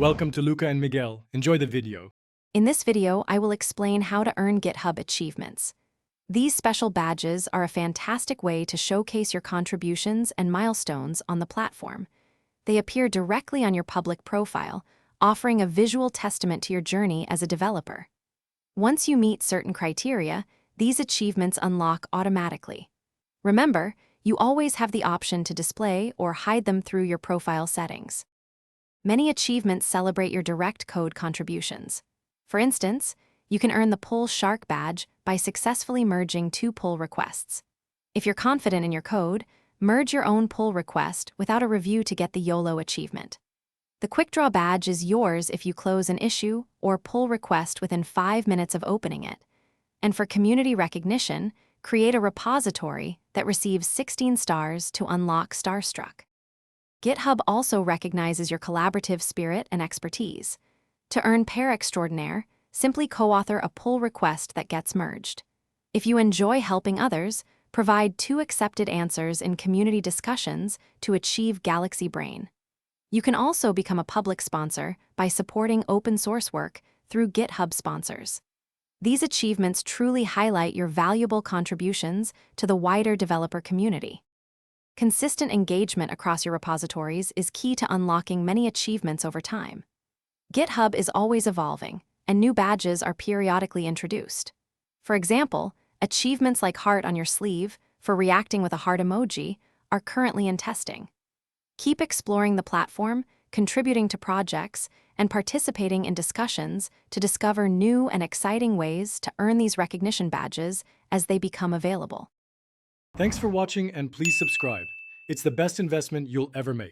Welcome to Luca and Miguel. Enjoy the video. In this video, I will explain how to earn GitHub achievements. These special badges are a fantastic way to showcase your contributions and milestones on the platform. They appear directly on your public profile, offering a visual testament to your journey as a developer. Once you meet certain criteria, these achievements unlock automatically. Remember, you always have the option to display or hide them through your profile settings. Many achievements celebrate your direct code contributions. For instance, you can earn the Pull Shark badge by successfully merging two pull requests. If you're confident in your code, merge your own pull request without a review to get the YOLO achievement. The Quick Draw badge is yours if you close an issue or pull request within 5 minutes of opening it. And for community recognition, create a repository that receives 16 stars to unlock Starstruck. GitHub also recognizes your collaborative spirit and expertise. To earn Pair Extraordinaire, simply co-author a pull request that gets merged. If you enjoy helping others, provide 2 accepted answers in community discussions to achieve Galaxy Brain. You can also become a public sponsor by supporting open source work through GitHub sponsors. These achievements truly highlight your valuable contributions to the wider developer community. Consistent engagement across your repositories is key to unlocking many achievements over time. GitHub is always evolving, and new badges are periodically introduced. For example, achievements like Heart on your sleeve for reacting with a heart emoji are currently in testing. Keep exploring the platform, contributing to projects, and participating in discussions to discover new and exciting ways to earn these recognition badges as they become available. Thanks for watching and please subscribe. It's the best investment you'll ever make.